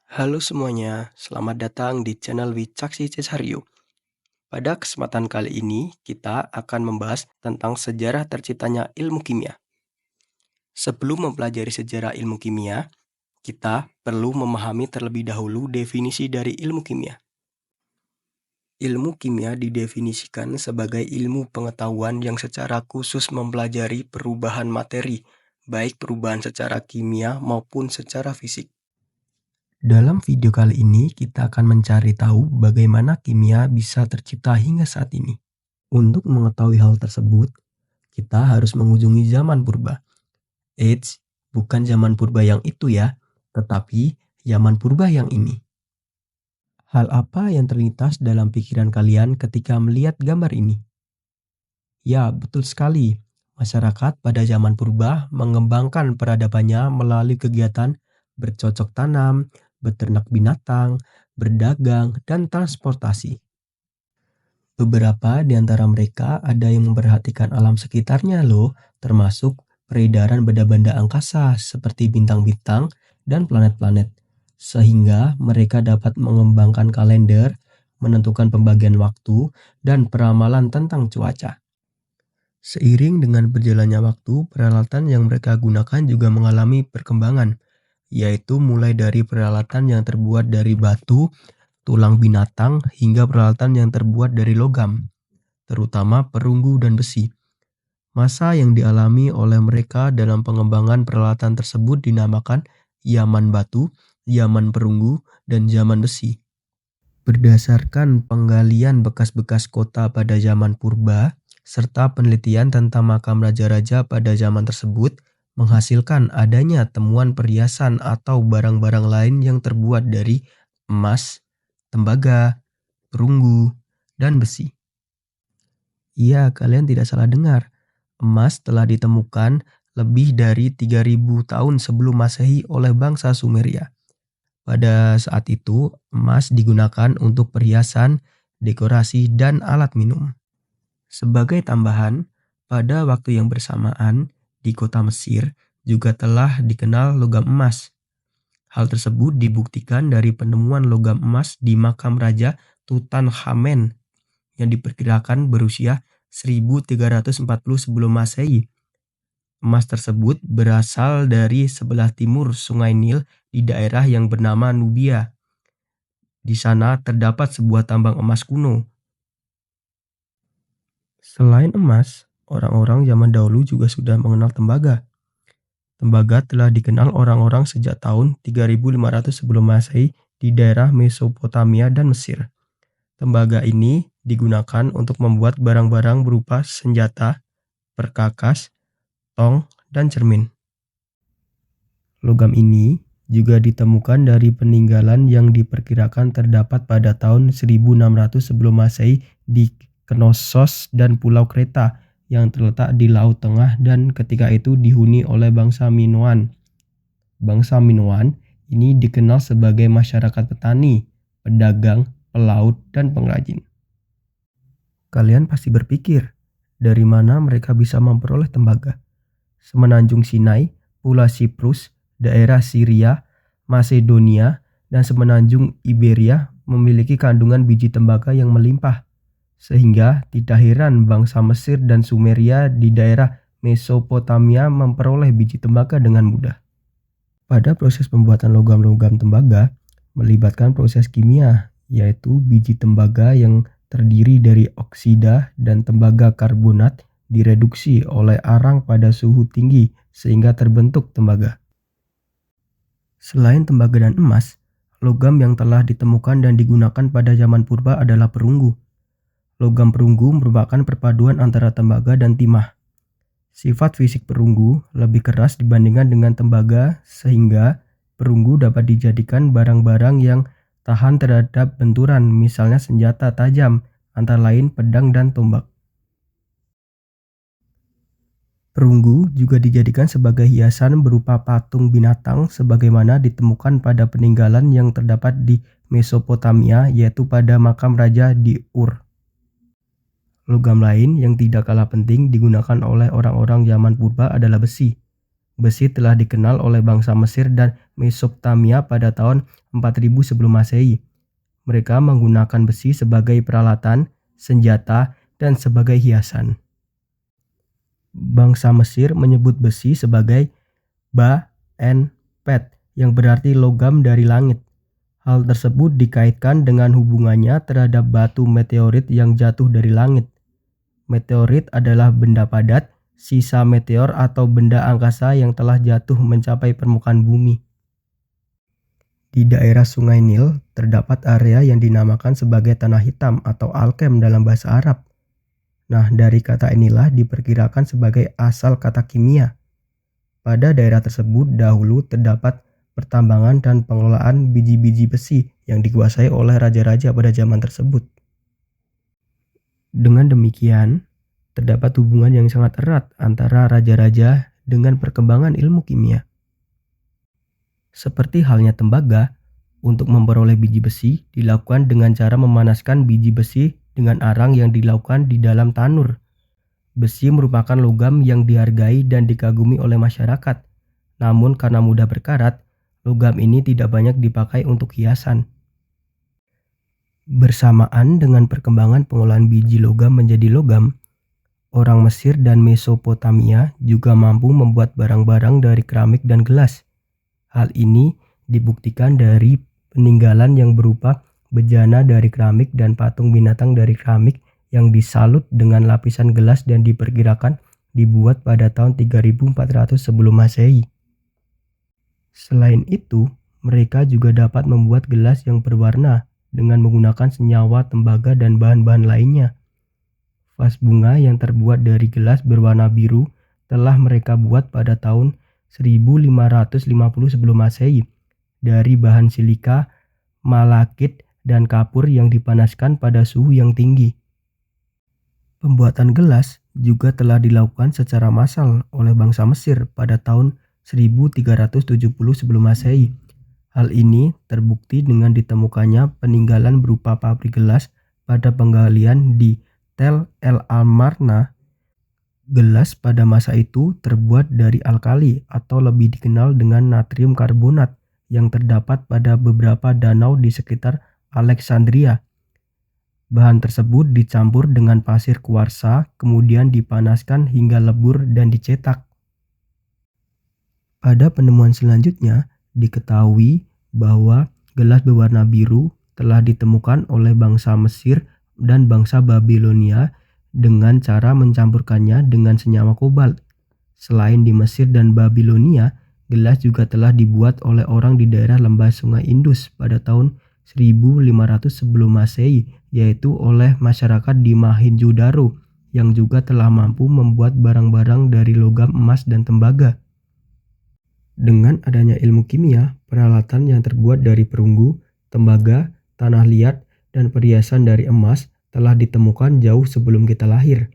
Halo semuanya, selamat datang di channel Wicaksi Cesaryo. Pada kesempatan kali ini, kita akan membahas tentang sejarah terciptanya ilmu kimia. Sebelum mempelajari sejarah ilmu kimia, kita perlu memahami terlebih dahulu definisi dari ilmu kimia. Ilmu kimia didefinisikan sebagai ilmu pengetahuan yang secara khusus mempelajari perubahan materi, baik perubahan secara kimia maupun secara fisik. Dalam video kali ini, kita akan mencari tahu bagaimana kimia bisa tercipta hingga saat ini. Untuk mengetahui hal tersebut, kita harus mengunjungi zaman purba. Eits, bukan zaman purba yang itu ya, tetapi zaman purba yang ini. Hal apa yang terlintas dalam pikiran kalian ketika melihat gambar ini? Ya, betul sekali. Masyarakat pada zaman purba mengembangkan peradabannya melalui kegiatan bercocok tanam, beternak binatang, berdagang, dan transportasi. Beberapa di antara mereka ada yang memperhatikan alam sekitarnya loh, termasuk peredaran benda-benda angkasa seperti bintang-bintang dan planet-planet. Sehingga mereka dapat mengembangkan kalender, menentukan pembagian waktu, dan peramalan tentang cuaca. Seiring dengan berjalannya waktu, peralatan yang mereka gunakan juga mengalami perkembangan, yaitu mulai dari peralatan yang terbuat dari batu, tulang binatang, hingga peralatan yang terbuat dari logam, terutama perunggu dan besi. Masa yang dialami oleh mereka dalam pengembangan peralatan tersebut dinamakan zaman batu, zaman perunggu, dan zaman besi. Berdasarkan penggalian bekas-bekas kota pada zaman purba, serta penelitian tentang makam raja-raja pada zaman tersebut, menghasilkan adanya temuan perhiasan atau barang-barang lain yang terbuat dari emas, tembaga, perunggu, dan besi. Iya, kalian tidak salah dengar. Emas telah ditemukan lebih dari 3000 tahun sebelum Masehi oleh bangsa Sumeria. Pada saat itu, emas digunakan untuk perhiasan, dekorasi, dan alat minum. Sebagai tambahan, pada waktu yang bersamaan, di kota Mesir juga telah dikenal logam emas. Hal tersebut dibuktikan dari penemuan logam emas di makam Raja Tutankhamen yang diperkirakan berusia 1340 sebelum Masehi. Emas tersebut berasal dari sebelah timur Sungai Nil di daerah yang bernama Nubia. Di sana terdapat sebuah tambang emas kuno. Selain emas, orang-orang zaman dahulu juga sudah mengenal tembaga. Tembaga telah dikenal orang-orang sejak tahun 3500 sebelum Masehi di daerah Mesopotamia dan Mesir. Tembaga ini digunakan untuk membuat barang-barang berupa senjata, perkakas, tong, dan cermin. Logam ini juga ditemukan dari peninggalan yang diperkirakan terdapat pada tahun 1600 sebelum Masehi di Knossos dan Pulau Kreta yang terletak di Laut Tengah dan ketika itu dihuni oleh bangsa Minoan. Bangsa Minoan ini dikenal sebagai masyarakat petani, pedagang, pelaut, dan pengrajin. Kalian pasti berpikir, dari mana mereka bisa memperoleh tembaga? Semenanjung Sinai, Pulau Siprus, daerah Syria, Masedonia, dan semenanjung Iberia memiliki kandungan biji tembaga yang melimpah. Sehingga tidak heran bangsa Mesir dan Sumeria di daerah Mesopotamia memperoleh biji tembaga dengan mudah. Pada proses pembuatan logam-logam tembaga melibatkan proses kimia, yaitu biji tembaga yang terdiri dari oksida dan tembaga karbonat direduksi oleh arang pada suhu tinggi sehingga terbentuk tembaga. Selain tembaga dan emas, logam yang telah ditemukan dan digunakan pada zaman purba adalah perunggu. Logam perunggu merupakan perpaduan antara tembaga dan timah. Sifat fisik perunggu lebih keras dibandingkan dengan tembaga sehingga perunggu dapat dijadikan barang-barang yang tahan terhadap benturan, misalnya senjata tajam, antara lain pedang dan tombak. Perunggu juga dijadikan sebagai hiasan berupa patung binatang sebagaimana ditemukan pada peninggalan yang terdapat di Mesopotamia, yaitu pada makam raja di Ur. Logam lain yang tidak kalah penting digunakan oleh orang-orang zaman purba adalah besi. Besi telah dikenal oleh bangsa Mesir dan Mesopotamia pada tahun 4000 sebelum Masehi. Mereka menggunakan besi sebagai peralatan, senjata, dan sebagai hiasan. Bangsa Mesir menyebut besi sebagai Ba-en-pet yang berarti logam dari langit. Hal tersebut dikaitkan dengan hubungannya terhadap batu meteorit yang jatuh dari langit. Meteorit adalah benda padat, sisa meteor atau benda angkasa yang telah jatuh mencapai permukaan bumi. Di daerah Sungai Nil terdapat area yang dinamakan sebagai tanah hitam atau alkem dalam bahasa Arab. Nah, dari kata inilah diperkirakan sebagai asal kata kimia. Pada daerah tersebut dahulu terdapat pertambangan dan pengelolaan biji-biji besi yang dikuasai oleh raja-raja pada zaman tersebut. Dengan demikian, terdapat hubungan yang sangat erat antara raja-raja dengan perkembangan ilmu kimia. Seperti halnya tembaga, untuk memperoleh biji besi dilakukan dengan cara memanaskan biji besi dengan arang yang dilakukan di dalam tanur. Besi merupakan logam yang dihargai dan dikagumi oleh masyarakat. Namun karena mudah berkarat, logam ini tidak banyak dipakai untuk hiasan. Bersamaan dengan perkembangan pengolahan biji logam menjadi logam, orang Mesir dan Mesopotamia juga mampu membuat barang-barang dari keramik dan gelas. Hal ini dibuktikan dari peninggalan yang berupa bejana dari keramik dan patung binatang dari keramik yang disalut dengan lapisan gelas dan diperkirakan dibuat pada tahun 3400 sebelum Masehi. Selain itu, mereka juga dapat membuat gelas yang berwarna dengan menggunakan senyawa tembaga dan bahan-bahan lainnya. Vas bunga yang terbuat dari gelas berwarna biru telah mereka buat pada tahun 1550 sebelum Masehi dari bahan silika, malakit, dan kapur yang dipanaskan pada suhu yang tinggi. Pembuatan gelas juga telah dilakukan secara massal oleh bangsa Mesir pada tahun 1370 sebelum Masehi. Hal ini terbukti dengan ditemukannya peninggalan berupa pabrik gelas pada penggalian di Tel El Amarna. Gelas pada masa itu terbuat dari alkali atau lebih dikenal dengan natrium karbonat yang terdapat pada beberapa danau di sekitar Alexandria. Bahan tersebut dicampur dengan pasir kuarsa, kemudian dipanaskan hingga lebur dan dicetak. Pada penemuan selanjutnya, diketahui bahwa gelas berwarna biru telah ditemukan oleh bangsa Mesir dan bangsa Babilonia dengan cara mencampurkannya dengan senyawa kobalt. Selain di Mesir dan Babilonia, gelas juga telah dibuat oleh orang di daerah lembah Sungai Indus pada tahun 1500 sebelum Masehi, yaitu oleh masyarakat di Mohenjo-daro yang juga telah mampu membuat barang-barang dari logam emas dan tembaga. Dengan adanya ilmu kimia, peralatan yang terbuat dari perunggu, tembaga, tanah liat, dan perhiasan dari emas telah ditemukan jauh sebelum kita lahir.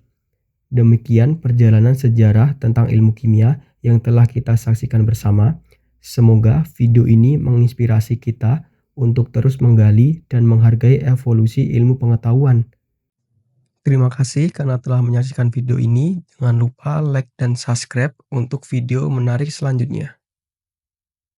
Demikian perjalanan sejarah tentang ilmu kimia yang telah kita saksikan bersama. Semoga video ini menginspirasi kita untuk terus menggali dan menghargai evolusi ilmu pengetahuan. Terima kasih karena telah menyaksikan video ini. Jangan lupa like dan subscribe untuk video menarik selanjutnya.